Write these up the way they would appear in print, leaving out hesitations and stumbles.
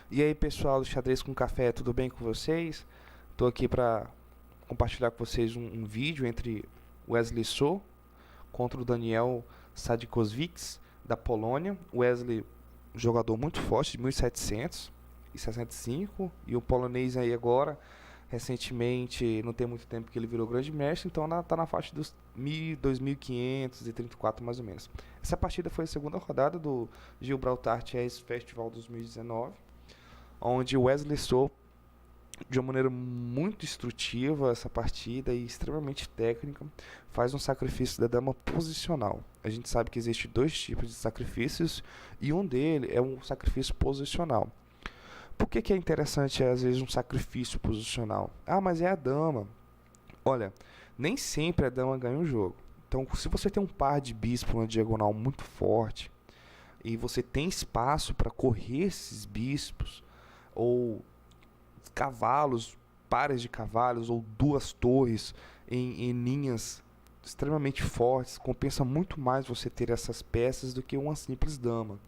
E aí, pessoal do Xadrez com Café, tudo bem com vocês? Estou aqui para compartilhar com vocês um vídeo entre Wesley So contra o Daniel Sadikowicz da Polônia. Wesley, jogador muito forte, de 1765, e o polonês aí agora, recentemente, não tem muito tempo que ele virou grande mestre, então está na faixa dos 2.534 mais ou menos. Essa partida foi a segunda rodada do Gibraltar Chess Festival 2019, onde Wesley So, de uma maneira muito instrutiva essa partida e extremamente técnica, faz um sacrifício da dama posicional. A gente sabe que existe dois tipos de sacrifícios e um deles é um sacrifício posicional. Por que é interessante às vezes um sacrifício posicional? Ah, mas é a dama. Olha, nem sempre a dama ganha o jogo. Então, se você tem um par de bispo na diagonal muito forte e você tem espaço para correr esses bispos, ou cavalos, pares de cavalos ou duas torres em linhas extremamente fortes, compensa muito mais você ter essas peças do que uma simples dama.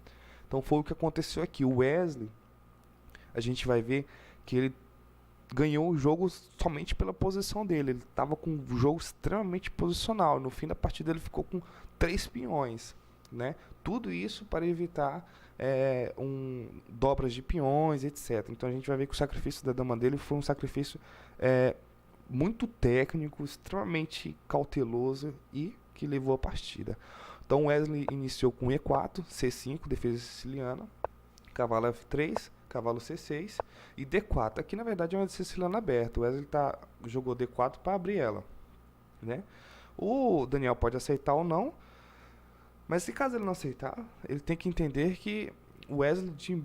Então foi o que aconteceu aqui. O Wesley, a gente vai ver que ele ganhou o jogo somente pela posição dele. Ele estava com um jogo extremamente posicional. No fim da partida ele ficou com 3 peões. Né? Tudo isso para evitar dobras de peões, etc. Então a gente vai ver que o sacrifício da dama dele foi um sacrifício muito técnico, extremamente cauteloso e que levou a partida. Então Wesley iniciou com E4, C5, defesa siciliana, cavalo F3, cavalo C6 e D4. Aqui na verdade é uma siciliana aberta. O Wesley jogou D4 para abrir ela. Né? O Daniel pode aceitar ou não. Mas se caso ele não aceitar, ele tem que entender que o Wesley de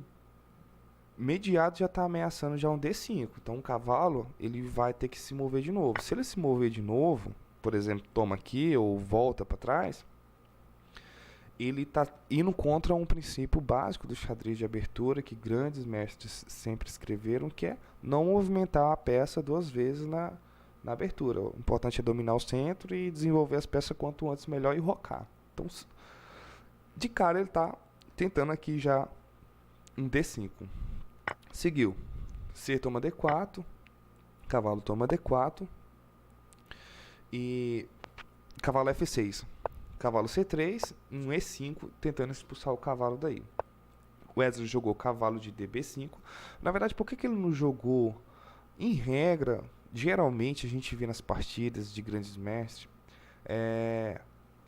imediato já está ameaçando já um D5. Então o cavalo ele vai ter que se mover de novo. Se ele se mover de novo, por exemplo, toma aqui ou volta para trás, ele está indo contra um princípio básico do xadrez de abertura que grandes mestres sempre escreveram, que é não movimentar a peça duas vezes na abertura. O importante é dominar o centro e desenvolver as peças quanto antes melhor e rocar. Então, de cara ele está tentando aqui já um D5. Seguiu. C toma D4. Cavalo toma D4. E cavalo F6. Cavalo C3. Um E5 tentando expulsar o cavalo daí. O Wesley jogou cavalo de DB5. Na verdade, por que ele não jogou? Em regra, geralmente a gente vê nas partidas de grandes mestres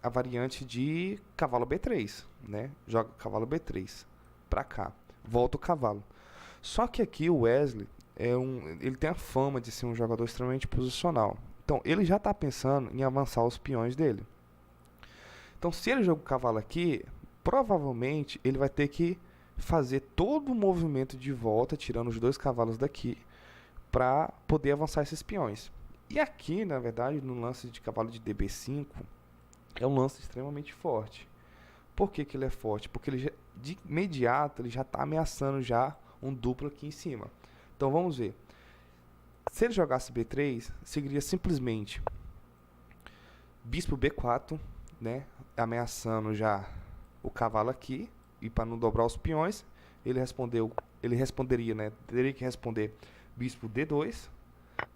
a variante de cavalo B3, né? Joga cavalo B3 para cá, volta o cavalo. Só que aqui o Wesley ele tem a fama de ser um jogador extremamente posicional. Então ele já está pensando em avançar os peões dele. Então se ele joga o cavalo aqui, provavelmente ele vai ter que fazer todo o movimento de volta, tirando os dois cavalos daqui, para poder avançar esses peões. E aqui, na verdade, no lance de cavalo de DB5, é um lance extremamente forte. Por que ele é forte? Porque ele de imediato ele já está ameaçando já um duplo aqui em cima. Então vamos ver. Se ele jogasse B3, seguiria simplesmente bispo B4, né, ameaçando já o cavalo aqui, e para não dobrar os peões, ele responderia, né, teria que responder bispo D2,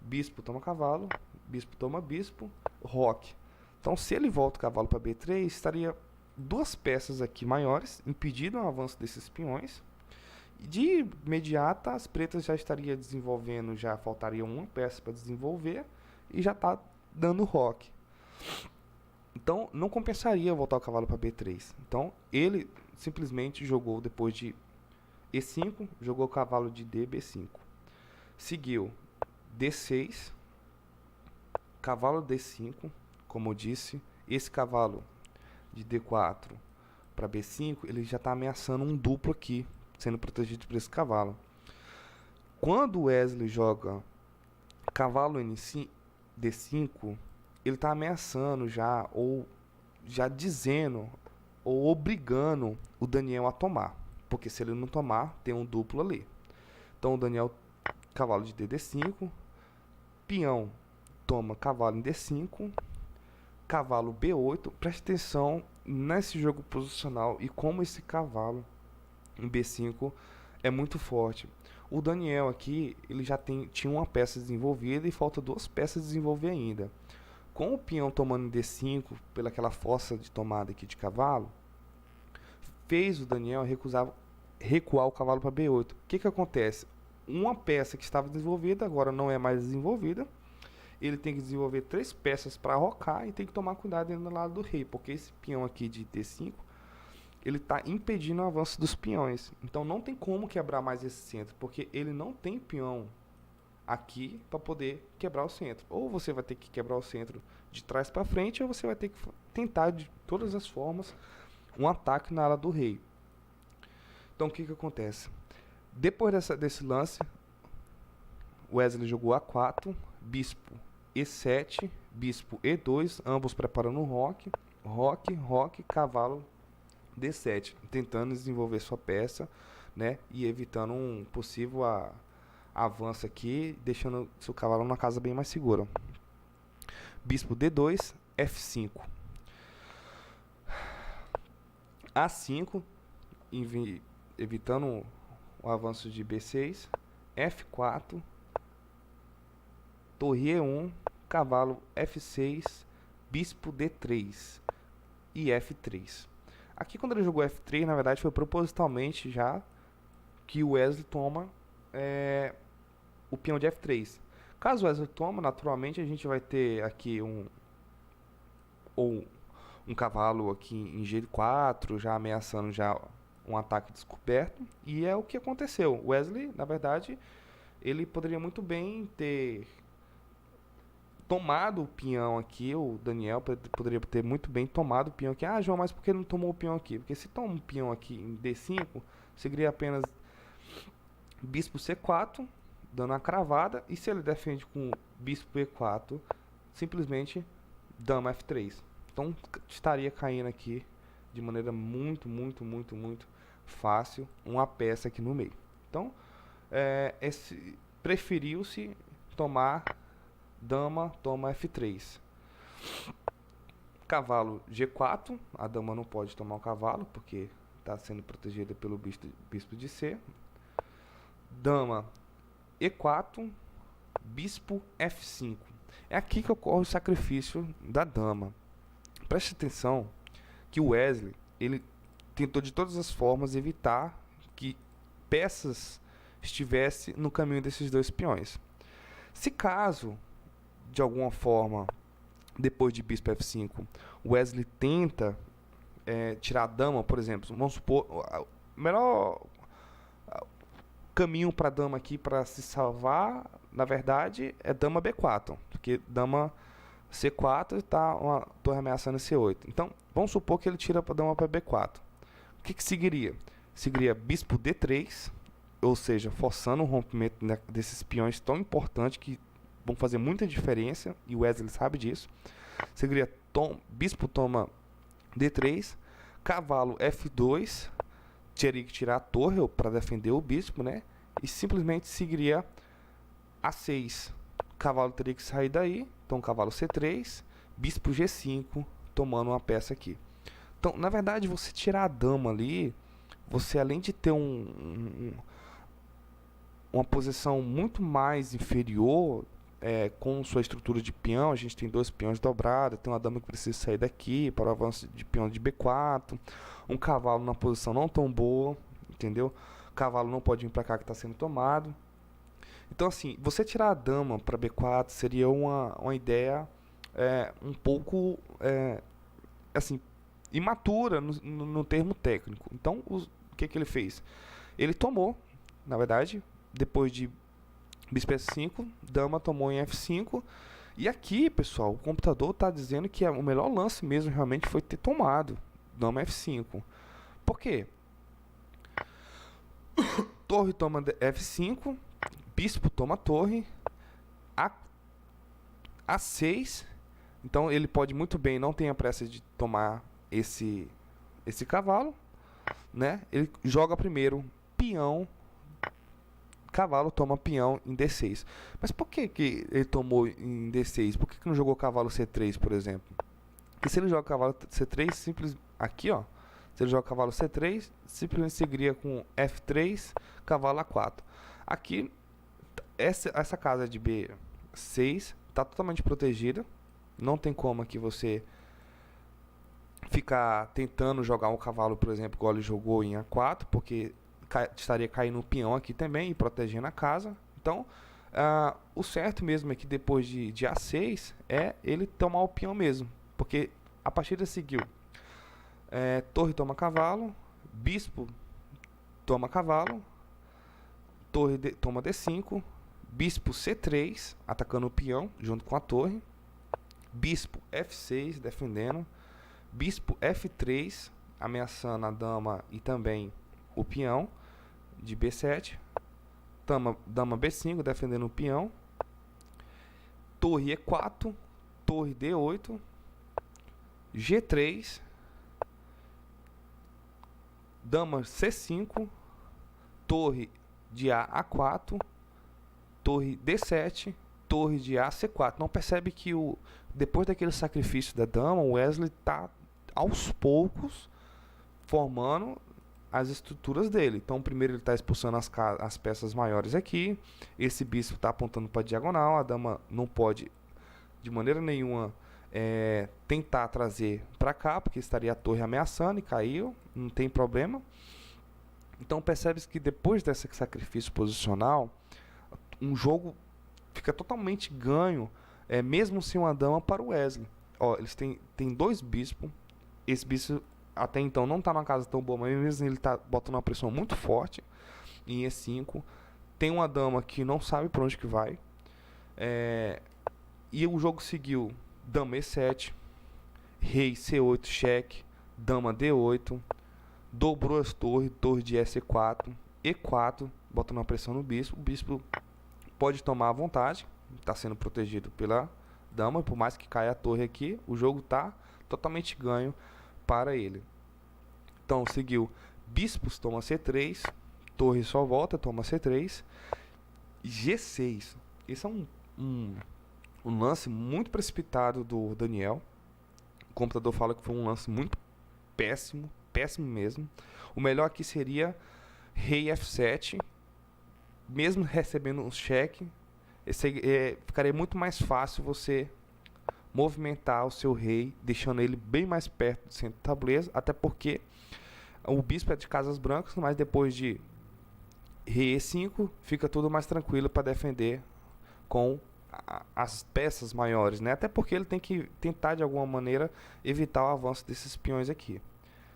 bispo toma cavalo, bispo toma bispo, roque. Então, se ele volta o cavalo para B3, estaria duas peças aqui maiores, impedindo o avanço desses peões. E de imediato, as pretas já estariam desenvolvendo, já faltaria uma peça para desenvolver, e já está dando roque. Então, não compensaria voltar o cavalo para B3. Então, ele simplesmente jogou depois de E5, jogou o cavalo de DB5. Seguiu D6, cavalo D5, como eu disse, esse cavalo de D4 para B5, ele já está ameaçando um duplo aqui, sendo protegido por esse cavalo. Quando o Wesley joga cavalo D5, ele está ameaçando já, ou já dizendo, ou obrigando o Daniel a tomar. Porque se ele não tomar, tem um duplo ali. Então o Daniel, cavalo de DD5, peão toma cavalo em D5, cavalo B8. Preste atenção nesse jogo posicional e como esse cavalo em B5 é muito forte. O Daniel aqui, ele já tinha uma peça desenvolvida e falta duas peças a desenvolver ainda. Com o peão tomando em D5, pelaquela força de tomada aqui de cavalo, fez o Daniel recuar o cavalo para B8. O que que acontece? Uma peça que estava desenvolvida agora não é mais desenvolvida. Ele tem que desenvolver três peças para rocar e tem que tomar cuidado dentro do lado do rei, porque esse peão aqui de D5 ele está impedindo o avanço dos peões. Então não tem como quebrar mais esse centro, porque ele não tem peão aqui para poder quebrar o centro. Ou você vai ter que quebrar o centro de trás para frente, ou você vai ter que tentar de todas as formas um ataque na ala do rei. Então o que que acontece? Depois desse lance, Wesley jogou A4, bispo E7, bispo E2, ambos preparando o roque, roque, cavalo D7, tentando desenvolver sua peça, né, e evitando um possível avanço aqui, deixando seu cavalo numa casa bem mais segura. Bispo D2, F5. A5, evitando o avanço de B6, F4, torre E1, cavalo F6, bispo D3 e F3. Aqui quando ele jogou F3, na verdade foi propositalmente já que o Wesley toma o peão de F3. Caso o Wesley toma, naturalmente a gente vai ter aqui um cavalo aqui em G4, já ameaçando já um ataque descoberto, e é o que aconteceu. O Wesley, na verdade, ele poderia muito bem ter tomado o peão aqui, o Daniel poderia ter muito bem tomado o peão aqui. Ah, João, mas por que ele não tomou o peão aqui? Porque se toma um peão aqui em D5, seria apenas bispo C4, dando a cravada, e se ele defende com bispo E4, simplesmente dama F3. Então estaria caindo aqui de maneira muito fácil uma peça aqui no meio. Então preferiu-se tomar dama, toma F3. Cavalo G4, a dama não pode tomar o cavalo porque está sendo protegida pelo bispo de C. Dama E4, bispo F5. É aqui que ocorre o sacrifício da dama. Preste atenção que o Wesley, ele tentou de todas as formas evitar que peças estivessem no caminho desses dois peões. Se caso, de alguma forma, depois de bispo F5, o Wesley tenta tirar a dama, por exemplo, vamos supor, o melhor caminho para a dama aqui para se salvar, na verdade, é dama B4, porque dama C4 está uma torre ameaçando C8. Então, vamos supor que ele tira a dama para B4. O que seguiria? Seguiria bispo D3, ou seja, forçando o rompimento desses peões tão importantes que vão fazer muita diferença, e o Wesley sabe disso. Seguiria bispo toma D3, cavalo F2, teria que tirar a torre para defender o bispo, né? E simplesmente seguiria A6. O cavalo teria que sair daí, então cavalo C3, bispo G5, tomando uma peça aqui. Então, na verdade, você tirar a dama ali, você além de ter uma posição muito mais inferior, com sua estrutura de peão, a gente tem dois peões dobrados, tem uma dama que precisa sair daqui para o avanço de peão de B4, um cavalo numa posição não tão boa, entendeu? O cavalo não pode vir para cá que está sendo tomado. Então, assim, você tirar a dama para B4 seria uma ideia um pouco assim, imatura no termo técnico. Então, o que ele fez? Ele tomou, na verdade, depois de bispo F5, dama tomou em F5. E aqui, pessoal, o computador está dizendo que o melhor lance mesmo realmente foi ter tomado dama F5. Por quê? Torre toma F5, bispo toma torre, A6. Então ele pode muito bem, não tem a pressa de tomar esse cavalo, né? Ele joga primeiro peão, cavalo toma peão em D6. Mas por que ele tomou em D6? Por que não jogou cavalo C3, por exemplo? Porque se ele joga cavalo C3, simples aqui, ó, Se ele joga cavalo C3, simplesmente seguiria com F3, cavalo A4. Aqui, essa casa de B6 está totalmente protegida. Não tem como aqui você ficar tentando jogar um cavalo, por exemplo, igual ele jogou em A4, porque estaria caindo um peão aqui também e protegendo a casa. Então, o certo mesmo é que depois de A6 é ele tomar o peão mesmo, porque a partida seguiu torre toma cavalo, bispo toma cavalo, torre toma D5, bispo C3 atacando o peão junto com a torre, bispo F6 defendendo, bispo F3 ameaçando a dama e também o peão de B7, dama B5 defendendo o peão, torre E4, torre D8, G3, dama C5, torre de A a 4, torre D7, torre de A C4. Não percebe que depois daquele sacrifício da dama, o Wesley está aos poucos formando as estruturas dele. Então, primeiro ele está expulsando as peças maiores aqui. Esse bispo está apontando para a diagonal. A dama não pode, de maneira nenhuma, tentar trazer para cá, porque estaria a torre ameaçando e caiu. Não tem problema. Então, percebe-se que depois desse sacrifício posicional, um jogo fica totalmente ganho, mesmo sem uma dama, para o Wesley. Ó, eles têm dois bispos. Esse bispo até então não está numa casa tão boa, mas mesmo ele está botando uma pressão muito forte em E5. Tem uma dama que não sabe para onde que vai. E o jogo seguiu dama E7, rei C8 cheque, dama D8, dobrou as torres, torre de S4, E4, botando uma pressão no bispo. O bispo pode tomar à vontade, está sendo protegido pela dama, por mais que caia a torre aqui, o jogo está totalmente ganho para ele. Então seguiu bispos toma C3, torre só volta, toma C3, G6. Esse é um lance muito precipitado do Daniel. O computador fala que foi um lance muito péssimo, péssimo mesmo. O melhor aqui seria rei F7, mesmo recebendo um cheque, ficaria muito mais fácil você movimentar o seu rei, deixando ele bem mais perto do centro do tabuleiro, até porque o bispo é de casas brancas, mas depois de rei E5 fica tudo mais tranquilo para defender com as peças maiores, né? Até porque ele tem que tentar de alguma maneira evitar o avanço desses peões aqui.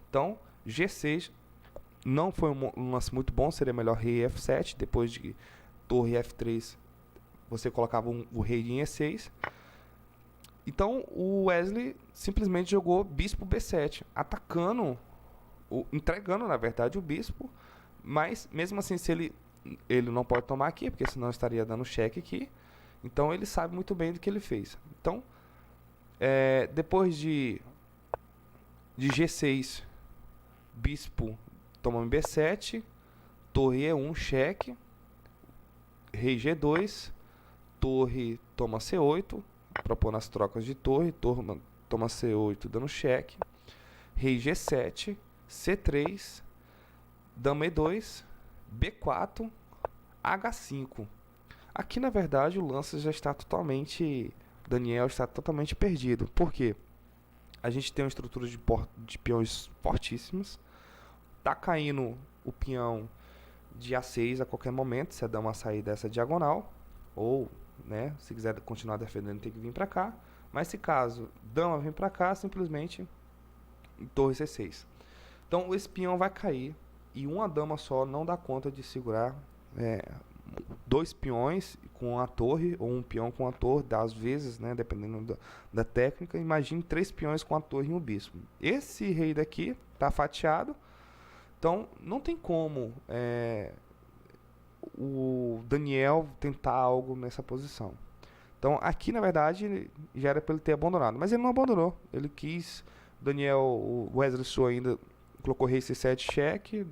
Então, G6 não foi um lance muito bom, seria melhor rei F7, depois de torre F3 você colocava o rei em E6. Então o Wesley simplesmente jogou bispo B7, atacando, entregando na verdade o bispo, mas mesmo assim se ele não pode tomar aqui, porque senão estaria dando cheque aqui. Então ele sabe muito bem do que ele fez. Então depois de G6, bispo toma em B7, torre E1 cheque, rei G2, torre toma C8, propondo as trocas de torre, toma C8 dando cheque, rei G7, C3, dama E2, B4, H5. Aqui na verdade o lance já está totalmente, Daniel está totalmente perdido. Por quê? A gente tem uma estrutura de peões fortíssimas, tá caindo o peão de A6 a qualquer momento, se a dama sair dessa diagonal, ou se quiser continuar defendendo tem que vir para cá, mas se caso dama vem para cá, simplesmente torre C6. Então esse peão vai cair e uma dama só não dá conta de segurar dois peões com a torre, ou um peão com a torre, às vezes, dependendo da técnica. Imagine 3 peões com a torre e um bispo. Esse rei daqui está fatiado, então não tem como o Daniel tentar algo nessa posição. Então aqui na verdade já era para ele ter abandonado, mas ele não abandonou. Ele quis, o Wesley Su ainda colocou rei C7 cheque,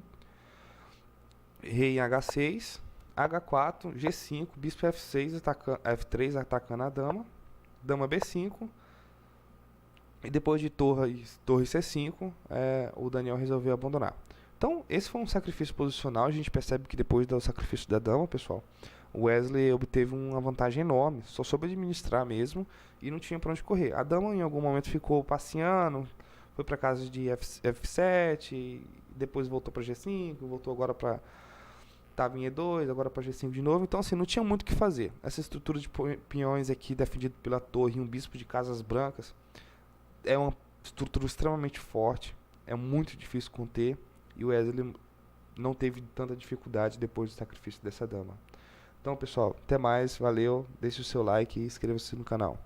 rei em H6, H4, G5, bispo F6, F3 atacando a dama, dama B5, E depois de torre C5, o Daniel resolveu abandonar. Então, esse foi um sacrifício posicional. A gente percebe que depois do sacrifício da dama, pessoal, o Wesley obteve uma vantagem enorme. Só soube administrar mesmo e não tinha para onde correr. A dama, em algum momento, ficou passeando, foi para casa de F7, depois voltou para G5, voltou agora para... Estava em E2, agora para G5 de novo. Então, assim, não tinha muito o que fazer. Essa estrutura de peões aqui, defendida pela torre e um bispo de casas brancas, é uma estrutura extremamente forte. É muito difícil conter. E o Wesley não teve tanta dificuldade depois do sacrifício dessa dama. Então, pessoal, até mais. Valeu. Deixe o seu like e inscreva-se no canal.